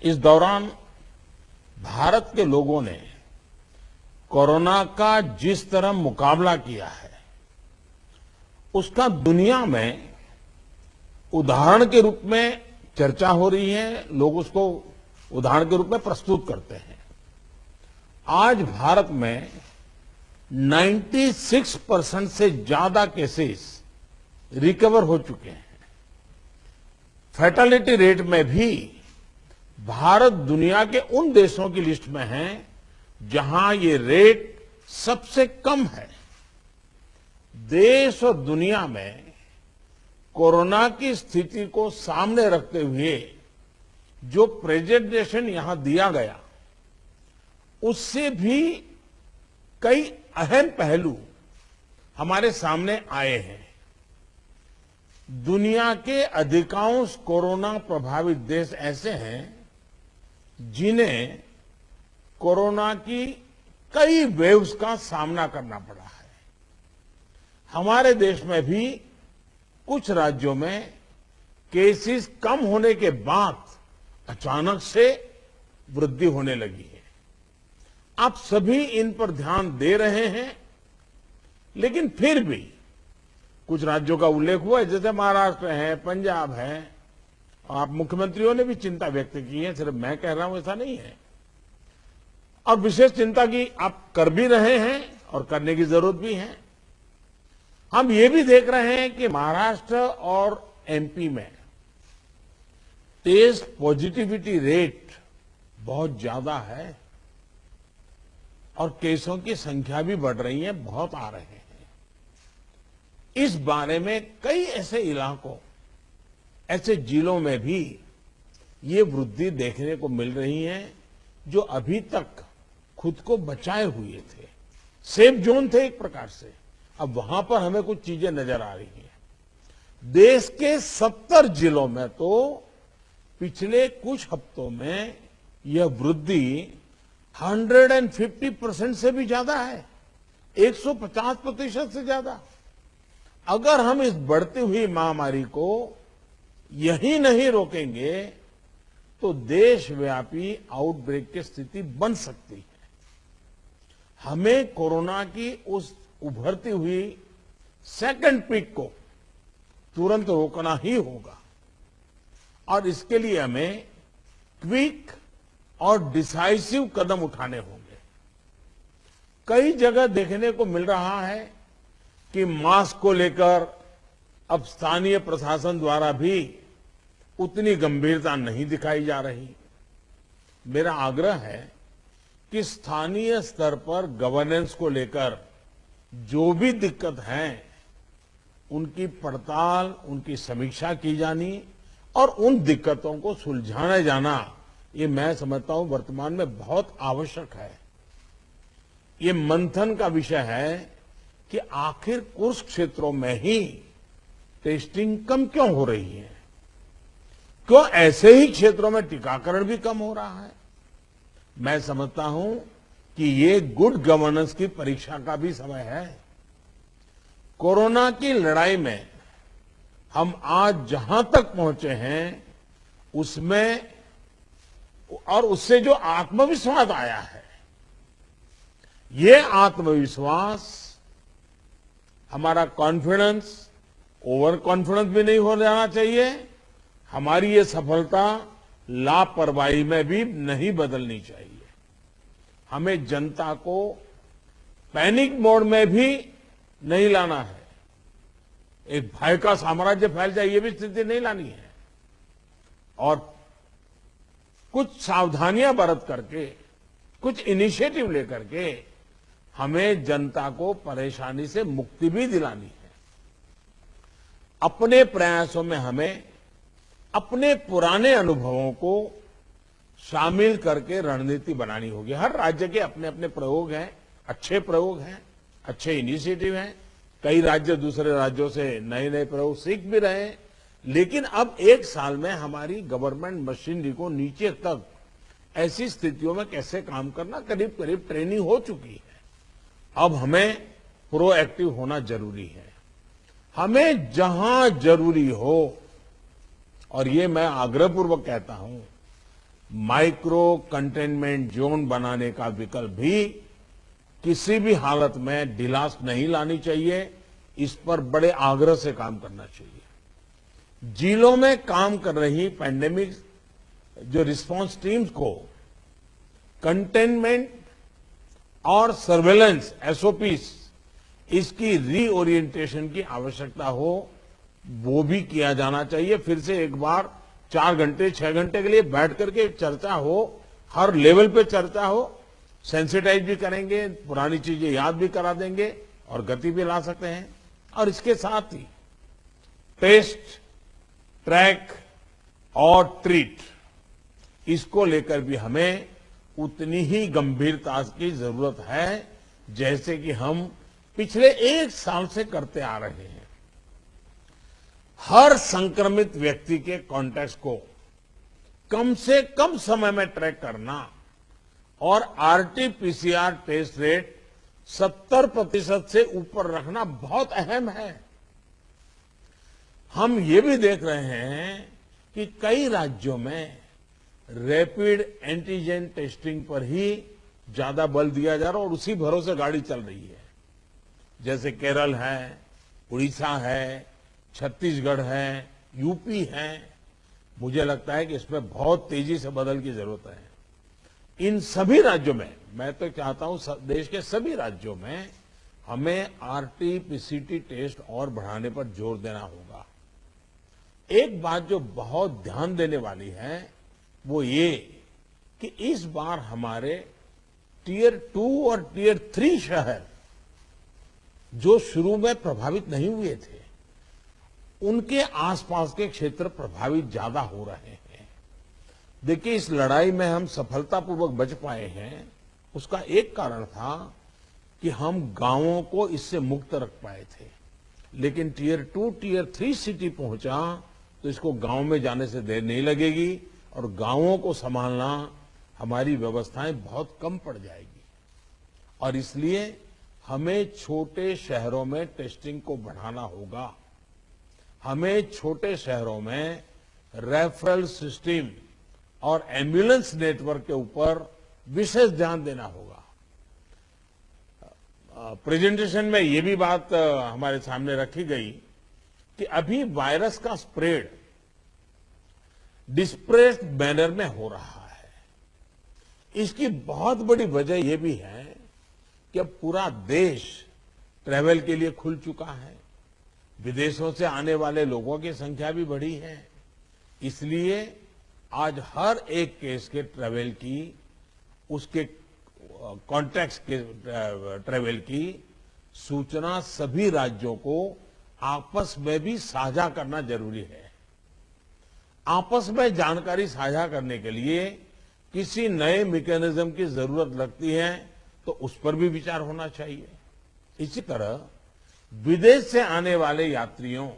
इस दौरान भारत के लोगों ने कोरोना का जिस तरह मुकाबला किया है, उसका दुनिया में उदाहरण के रूप में चर्चा हो रही है। लोग उसको उदाहरण के रूप में प्रस्तुत करते हैं। आज भारत में 96% से ज्यादा केसेस रिकवर हो चुके हैं। फैटेलिटी रेट में भी भारत दुनिया के उन देशों की लिस्ट में है जहां ये रेट सबसे कम है। देश और दुनिया में कोरोना की स्थिति को सामने रखते हुए जो प्रेजेंटेशन यहां दिया गया, उससे भी कई अहम पहलू हमारे सामने आए हैं। दुनिया के अधिकांश कोरोना प्रभावित देश ऐसे हैं जिन्हें कोरोना की कई वेव्स का सामना करना पड़ा है। हमारे देश में भी कुछ राज्यों में केसेस कम होने के बाद अचानक से वृद्धि होने लगी है। आप सभी इन पर ध्यान दे रहे हैं, लेकिन फिर भी कुछ राज्यों का उल्लेख हुआ है, जैसे महाराष्ट्र है, पंजाब है, और आप मुख्यमंत्रियों ने भी चिंता व्यक्त की है। सिर्फ मैं कह रहा हूं ऐसा नहीं है। और विशेष चिंता की आप कर भी रहे हैं और करने की जरूरत भी है। हम ये भी देख रहे हैं कि महाराष्ट्र और एमपी में टेस्ट पॉजिटिविटी रेट बहुत ज्यादा है और केसों की संख्या भी बढ़ रही है, बहुत आ रहे हैं। इस बारे में कई ऐसे इलाकों, ऐसे जिलों में भी ये वृद्धि देखने को मिल रही है जो अभी तक खुद को बचाए हुए थे, सेफ जोन थे एक प्रकार से। अब वहां पर हमें कुछ चीजें नजर आ रही हैं। देश के 70 जिलों में तो पिछले कुछ हफ्तों में यह वृद्धि 150% से भी ज्यादा है, 150% से ज्यादा। अगर हम इस बढ़ती हुई महामारी को यही नहीं रोकेंगे तो देशव्यापी आउटब्रेक की स्थिति बन सकती है। हमें कोरोना की उस उभरती हुई सेकंड पीक को तुरंत रोकना ही होगा और इसके लिए हमें क्विक और डिसाइसिव कदम उठाने होंगे। कई जगह देखने को मिल रहा है कि मास्क को लेकर अब स्थानीय प्रशासन द्वारा भी उतनी गंभीरता नहीं दिखाई जा रही। मेरा आग्रह है कि स्थानीय स्तर पर गवर्नेंस को लेकर जो भी दिक्कत है, उनकी पड़ताल, उनकी समीक्षा की जानी और उन दिक्कतों को सुलझाया जाना, ये मैं समझता हूं वर्तमान में बहुत आवश्यक है। ये मंथन का विषय है कि आखिर कुछ क्षेत्रों में ही टेस्टिंग कम क्यों हो रही है, क्यों ऐसे ही क्षेत्रों में टीकाकरण भी कम हो रहा है। मैं समझता हूं कि ये गुड गवर्नेंस की परीक्षा का भी समय है। कोरोना की लड़ाई में हम आज जहां तक पहुंचे हैं उसमें और उससे जो आत्मविश्वास आया है, ये आत्मविश्वास, हमारा कॉन्फिडेंस ओवर कॉन्फिडेंस भी नहीं हो जाना चाहिए। हमारी ये सफलता लापरवाही में भी नहीं बदलनी चाहिए। हमें जनता को पैनिक मोड में भी नहीं लाना है। एक भय का साम्राज्य फैल जाए, ये भी स्थिति नहीं लानी है। और कुछ सावधानियां बरत करके, कुछ इनिशिएटिव लेकर के हमें जनता को परेशानी से मुक्ति भी दिलानी है। अपने प्रयासों में हमें अपने पुराने अनुभवों को शामिल करके रणनीति बनानी होगी। हर राज्य के अपने अपने प्रयोग हैं, अच्छे प्रयोग हैं, अच्छे इनिशिएटिव हैं। कई राज्य दूसरे राज्यों से नए नए प्रयोग सीख भी रहे हैं। लेकिन अब एक साल में हमारी गवर्नमेंट मशीनरी को नीचे तक ऐसी स्थितियों में कैसे काम करना, करीब करीब ट्रेनिंग हो चुकी है। अब हमें प्रोएक्टिव होना जरूरी है। हमें जहां जरूरी हो, और ये मैं आग्रहपूर्वक कहता हूं, माइक्रो कंटेनमेंट जोन बनाने का विकल्प भी किसी भी हालत में ढिलास नहीं लानी चाहिए। इस पर बड़े आग्रह से काम करना चाहिए। जिलों में काम कर रही पैंडेमिक जो रिस्पांस टीम्स को कंटेनमेंट और सर्वेलेंस एसओपीस इसकी रीओरिएंटेशन की आवश्यकता हो, वो भी किया जाना चाहिए। फिर से एक बार 4 घंटे 6 घंटे के लिए बैठ करके चर्चा हो, हर लेवल पे चर्चा हो, सेंसिटाइज भी करेंगे, पुरानी चीजें याद भी करा देंगे और गति भी ला सकते हैं। और इसके साथ ही टेस्ट, ट्रैक और ट्रीट, इसको लेकर भी हमें उतनी ही गंभीरता की जरूरत है जैसे कि हम पिछले 1 साल से करते आ रहे हैं। हर संक्रमित व्यक्ति के कॉन्टैक्ट को कम से कम समय में ट्रैक करना और आरटी-पीसीआर टेस्ट रेट 70% से ऊपर रखना बहुत अहम है। हम ये भी देख रहे हैं कि कई राज्यों में रैपिड एंटीजन टेस्टिंग पर ही ज्यादा बल दिया जा रहा है और उसी भरोसे गाड़ी चल रही है। जैसे केरल है, उड़ीसा है, छत्तीसगढ़ है, यूपी है। मुझे लगता है कि इसमें बहुत तेजी से बदल की जरूरत है। इन सभी राज्यों में, मैं तो चाहता हूं देश के सभी राज्यों में हमें आरटी-पीसीटी टेस्ट और बढ़ाने पर जोर देना होगा। एक बात जो बहुत ध्यान देने वाली है वो ये कि इस बार हमारे टियर 2 और टियर 3 शहर जो शुरू में प्रभावित नहीं हुए थे, उनके आसपास के क्षेत्र प्रभावित ज्यादा हो रहे हैं। देखिए, इस लड़ाई में हम सफलतापूर्वक बच पाए हैं, उसका एक कारण था कि हम गांवों को इससे मुक्त रख पाए थे। लेकिन टियर 2, टियर 3 सिटी पहुंचा तो इसको गांव में जाने से देर नहीं लगेगी और गांवों को संभालना हमारी व्यवस्थाएं बहुत कम पड़ जाएगी। और इसलिए हमें छोटे शहरों में टेस्टिंग को बढ़ाना होगा। हमें छोटे शहरों में रेफरल सिस्टम और एम्बुलेंस नेटवर्क के ऊपर विशेष ध्यान देना होगा। प्रेजेंटेशन में ये भी बात हमारे सामने रखी गई कि अभी वायरस का स्प्रेड डिस्प्रेस्ड मैनर में हो रहा है। इसकी बहुत बड़ी वजह यह भी है कि अब पूरा देश ट्रैवल के लिए खुल चुका है। विदेशों से आने वाले लोगों की संख्या भी बढ़ी है। इसलिए आज हर एक केस के ट्रैवल की, उसके कॉन्टैक्ट्स के ट्रैवल की सूचना सभी राज्यों को आपस में भी साझा करना जरूरी है। आपस में जानकारी साझा करने के लिए किसी नए मैकेनिज्म की जरूरत लगती है तो उस पर भी विचार होना चाहिए। इसी तरह विदेश से आने वाले यात्रियों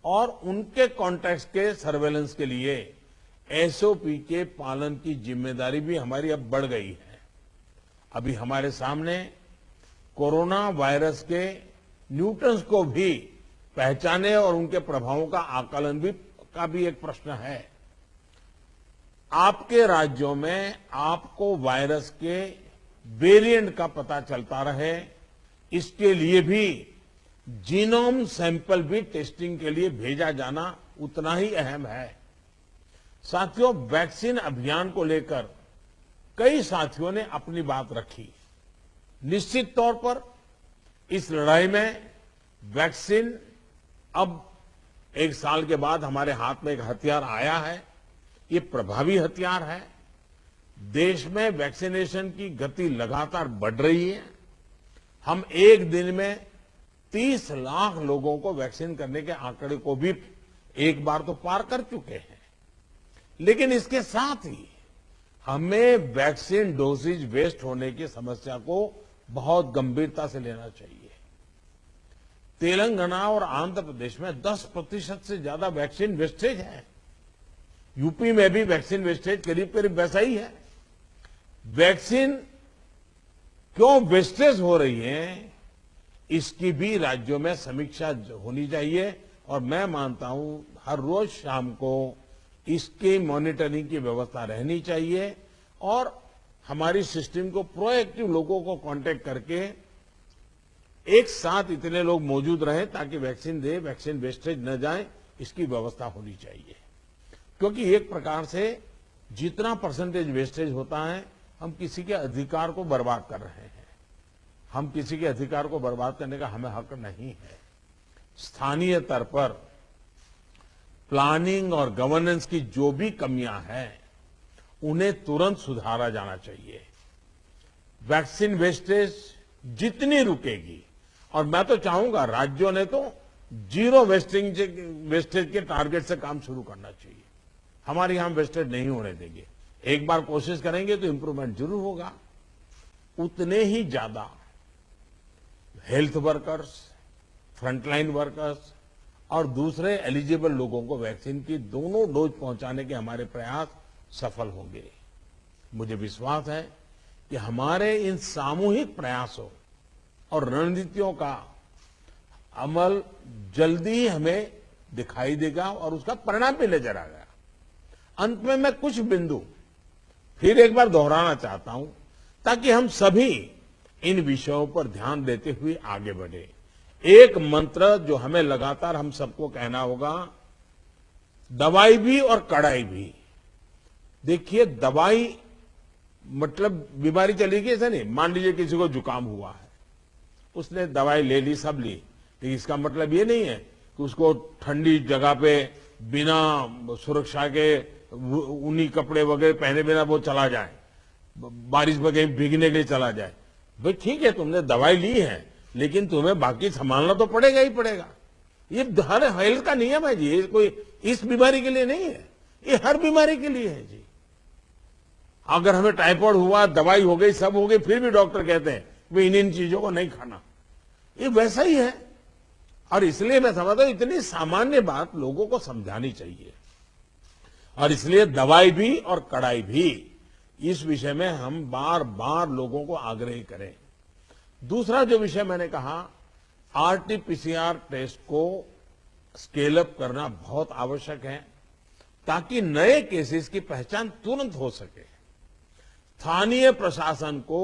और उनके कॉन्टैक्ट्स के सर्वेलेंस के लिए एसओपी के पालन की जिम्मेदारी भी हमारी अब बढ़ गई है। अभी हमारे सामने कोरोना वायरस के न्यूटन्स को भी पहचाने और उनके प्रभावों का आकलन का भी एक प्रश्न है। आपके राज्यों में आपको वायरस के वेरिएंट का पता चलता रहे, इसके लिए भी जीनोम सैंपल भी टेस्टिंग के लिए भेजा जाना उतना ही अहम है। साथियों, वैक्सीन अभियान को लेकर कई साथियों ने अपनी बात रखी। निश्चित तौर पर इस लड़ाई में वैक्सीन अब 1 साल के बाद हमारे हाथ में एक हथियार आया है। ये प्रभावी हथियार है। देश में वैक्सीनेशन की गति लगातार बढ़ रही है। हम एक दिन में 30 लाख लोगों को वैक्सीन करने के आंकड़े को भी एक बार तो पार कर चुके हैं। लेकिन इसके साथ ही हमें वैक्सीन डोसेज वेस्ट होने की समस्या को बहुत गंभीरता से लेना चाहिए। तेलंगाना और आंध्र प्रदेश में 10% से ज्यादा वैक्सीन वेस्टेज है। यूपी में भी वैक्सीन वेस्टेज करीब करीब वैसा ही है। वैक्सीन क्यों वेस्टेज हो रही है, इसकी भी राज्यों में समीक्षा होनी चाहिए। और मैं मानता हूं हर रोज शाम को इसके मॉनिटरिंग की व्यवस्था रहनी चाहिए और हमारी सिस्टम को प्रोएक्टिव लोगों को कांटेक्ट करके एक साथ इतने लोग मौजूद रहें ताकि वैक्सीन दे, वैक्सीन वेस्टेज न जाए, इसकी व्यवस्था होनी चाहिए। क्योंकि एक प्रकार से जितना परसेंटेज वेस्टेज होता है, हम किसी के अधिकार को बर्बाद कर रहे हैं। हम किसी के अधिकार को बर्बाद करने का हमें हक नहीं है। स्थानीय स्तर पर प्लानिंग और गवर्नेंस की जो भी कमियां हैं, उन्हें तुरंत सुधारा जाना चाहिए। वैक्सीन वेस्टेज जितनी रुकेगी, और मैं तो चाहूंगा राज्यों ने तो जीरो वेस्टेज के टारगेट से काम शुरू करना चाहिए। हमारे यहां वेस्टेज नहीं होने देंगे। एक बार कोशिश करेंगे तो इंप्रूवमेंट जरूर होगा। उतने ही ज्यादा हेल्थ वर्कर्स, फ्रंटलाइन वर्कर्स और दूसरे एलिजिबल लोगों को वैक्सीन की दोनों डोज पहुंचाने के हमारे प्रयास सफल होंगे। मुझे विश्वास है कि हमारे इन सामूहिक प्रयासों और रणनीतियों का अमल जल्दी हमें दिखाई देगा और उसका परिणाम भी नजर आएगा। अंत में मैं कुछ बिंदु फिर एक बार दोहराना चाहता हूं ताकि हम सभी इन विषयों पर ध्यान देते हुए आगे बढ़े। एक मंत्र जो हमें लगातार हम सबको कहना होगा, दवाई भी और कड़ाई भी। देखिए, दवाई मतलब बीमारी चली गई ऐसा नहीं। मान लीजिए किसी को जुकाम हुआ है, उसने दवाई ले ली, सब ली, लेकिन इसका मतलब ये नहीं है कि उसको ठंडी जगह पे बिना सुरक्षा के ऊनी कपड़े वगैरह पहने बिना वो चला जाए, बारिश में कहीं भीगने के लिए चला जाए। भाई ठीक है, तुमने दवाई ली है, लेकिन तुम्हें बाकी संभालना तो पड़ेगा ही पड़ेगा। ये हर हेल्थ का नियम है जी। ये कोई इस बीमारी के लिए नहीं है, ये हर बीमारी के लिए है जी। अगर हमें टाइफाइड हुआ, दवाई हो गई, सब हो गई, फिर भी डॉक्टर कहते हैं वे इन चीजों को नहीं खाना। ये वैसा ही है। और इसलिए मैं समझता हूं इतनी सामान्य बात लोगों को समझानी चाहिए। और इसलिए दवाई भी और कड़ाई भी, इस विषय में हम बार बार लोगों को आग्रह करें। दूसरा जो विषय मैंने कहा, आरटीपीसीआर टेस्ट को स्केल अप करना बहुत आवश्यक है ताकि नए केसेस की पहचान तुरंत हो सके। स्थानीय प्रशासन को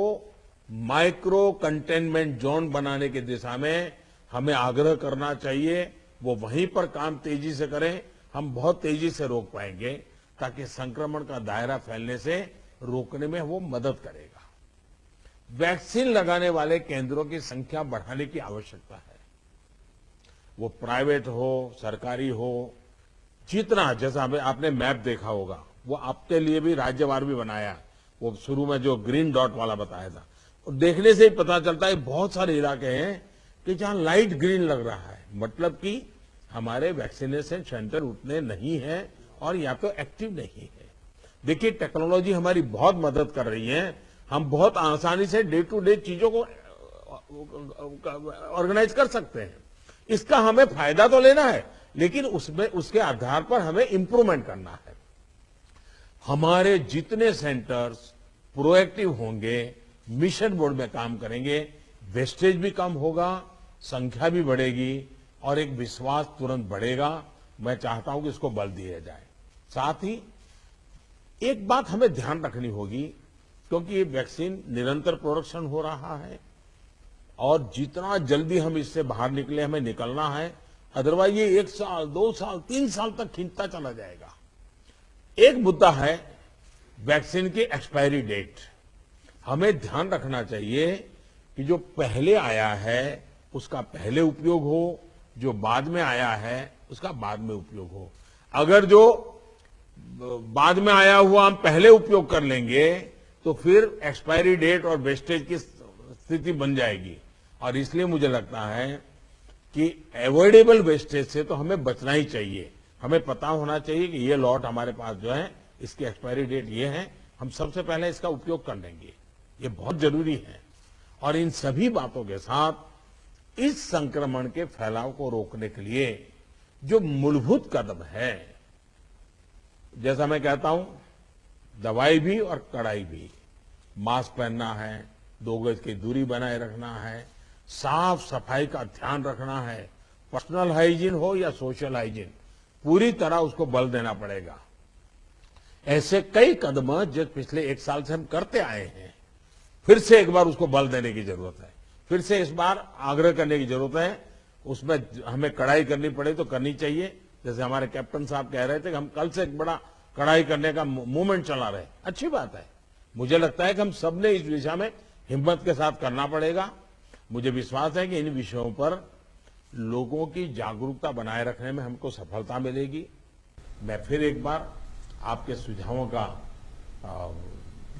माइक्रो कंटेनमेंट जोन बनाने की दिशा में हमें आग्रह करना चाहिए। वो वहीं पर काम तेजी से करें, हम बहुत तेजी से रोक पाएंगे ताकि संक्रमण का दायरा फैलने से रोकने में वो मदद करेगा। वैक्सीन लगाने वाले केंद्रों की संख्या बढ़ाने की आवश्यकता है। वो प्राइवेट हो, सरकारी हो, जितना, जैसा आपने मैप देखा होगा, वो आपके लिए भी राज्यवार भी बनाया। वो शुरू में जो ग्रीन डॉट वाला बताया था, और देखने से ही पता चलता है बहुत सारे इलाके हैं कि जहां लाइट ग्रीन लग रहा है, मतलब कि हमारे वैक्सीनेशन सेंटर उतने नहीं है और या तो एक्टिव नहीं है। देखिए, टेक्नोलॉजी हमारी बहुत मदद कर रही है। हम बहुत आसानी से डे टू डे चीजों को ऑर्गेनाइज कर सकते हैं। इसका हमें फायदा तो लेना है, लेकिन उसमें उसके आधार पर हमें इंप्रूवमेंट करना है। हमारे जितने सेंटर्स प्रोएक्टिव होंगे, मिशन मोड में काम करेंगे, वेस्टेज भी कम होगा, संख्या भी बढ़ेगी और एक विश्वास तुरंत बढ़ेगा। मैं चाहता हूं कि इसको बल दिया जाए। साथ ही एक बात हमें ध्यान रखनी होगी, क्योंकि ये वैक्सीन निरंतर प्रोडक्शन हो रहा है और जितना जल्दी हम इससे बाहर निकले, हमें निकलना है। अदरवाइज ये 1 साल, 2 साल, 3 साल तक खींचता चला जाएगा। एक मुद्दा है वैक्सीन की एक्सपायरी डेट। हमें ध्यान रखना चाहिए कि जो पहले आया है उसका पहले उपयोग हो, जो बाद में आया है उसका बाद में उपयोग हो। अगर जो बाद में आया हुआ हम पहले उपयोग कर लेंगे तो फिर एक्सपायरी डेट और वेस्टेज की स्थिति बन जाएगी। और इसलिए मुझे लगता है कि अवॉइडेबल वेस्टेज से तो हमें बचना ही चाहिए। हमें पता होना चाहिए कि ये लॉट हमारे पास जो है, इसकी एक्सपायरी डेट ये है, हम सबसे पहले इसका उपयोग कर लेंगे। ये बहुत जरूरी है। और इन सभी बातों के साथ इस संक्रमण के फैलाव को रोकने के लिए जो मूलभूत कदम है, जैसा मैं कहता हूं, दवाई भी और कड़ाई भी। मास्क पहनना है, 2 गज की दूरी बनाए रखना है, साफ सफाई का ध्यान रखना है, पर्सनल हाइजीन हो या सोशल हाइजीन, पूरी तरह उसको बल देना पड़ेगा। ऐसे कई कदम जो पिछले 1 साल से हम करते आए हैं, फिर से एक बार उसको बल देने की जरूरत है, फिर से इस बार आग्रह करने की जरूरत है। उसमें हमें कड़ाई करनी पड़े तो करनी चाहिए। जैसे हमारे कैप्टन साहब कह रहे थे कि हम कल से एक बड़ा कड़ाई करने का मूवमेंट चला रहे, अच्छी बात है। मुझे लगता है कि हम सब ने इस दिशा में हिम्मत के साथ करना पड़ेगा। मुझे विश्वास है कि इन विषयों पर लोगों की जागरूकता बनाए रखने में हमको सफलता मिलेगी। मैं फिर एक बार आपके सुझावों का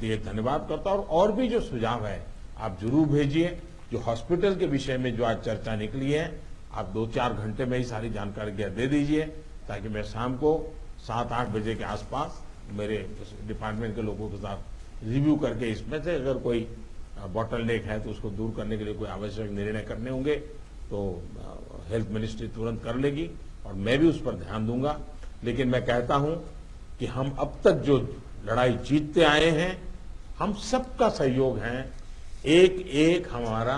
लिए धन्यवाद करता हूं, और भी जो सुझाव है आप जरूर भेजिए। जो हॉस्पिटल के विषय में जो आज चर्चा निकली है, आप 2-4 घंटे में ही सारी जानकारी दे दीजिए, ताकि मैं शाम को 7-8 बजे के आसपास मेरे डिपार्टमेंट के लोगों के साथ रिव्यू करके इसमें से अगर कोई बॉटल नेक है तो उसको दूर करने के लिए कोई आवश्यक निर्णय करने होंगे तो हेल्थ मिनिस्ट्री तुरंत कर लेगी, और मैं भी उस पर ध्यान दूंगा। लेकिन मैं कहता हूं कि हम अब तक जो लड़ाई जीतते आए हैं, हम सबका सहयोग है, एक एक हमारा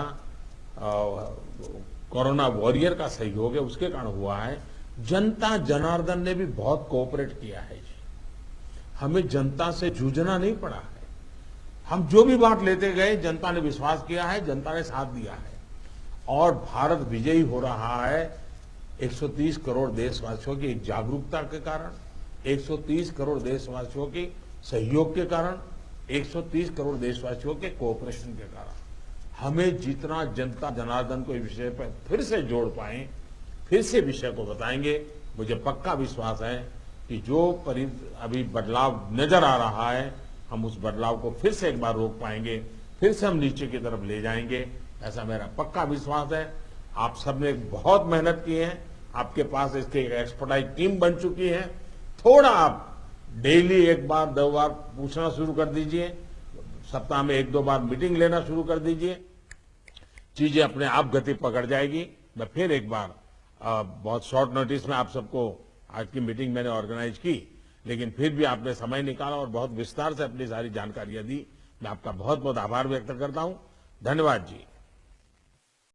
कोरोना वॉरियर का सहयोग है, उसके कारण हुआ है। जनता जनार्दन ने भी बहुत कोऑपरेट किया है जी। हमें जनता से जूझना नहीं पड़ा है। हम जो भी बात लेते गए, जनता ने विश्वास किया है, जनता ने साथ दिया है, और भारत विजयी हो रहा है 130 करोड़ देशवासियों की एक जागरूकता के कारण, 130 करोड़ देशवासियों की सहयोग के कारण, 130 करोड़ देशवासियों के कोऑपरेशन के कारण। हमें जितना जनता जनार्दन को इस विषय पर फिर से जोड़ पाए, फिर से विषय को बताएंगे, मुझे पक्का विश्वास है कि जो अभी बदलाव नजर आ रहा है, हम उस बदलाव को फिर से एक बार रोक पाएंगे, फिर से हम नीचे की तरफ ले जाएंगे, ऐसा मेरा पक्का विश्वास है। आप सबने बहुत मेहनत की है, आपके पास इसकी एक एक्सपर्टाइज टीम बन चुकी है। थोड़ा आप डेली 1 बार 2 बार पूछना शुरू कर दीजिए, सप्ताह में 1-2 बार मीटिंग लेना शुरू कर दीजिए, चीजें अपने आप गति पकड़ जाएगी। मैं फिर एक बार बहुत शॉर्ट नोटिस में आप सबको आज की मीटिंग मैंने ऑर्गेनाइज की, लेकिन फिर भी आपने समय निकाला और बहुत विस्तार से अपनी सारी जानकारियां दी। मैं आपका बहुत बहुत आभार व्यक्त करता हूं। धन्यवाद जी।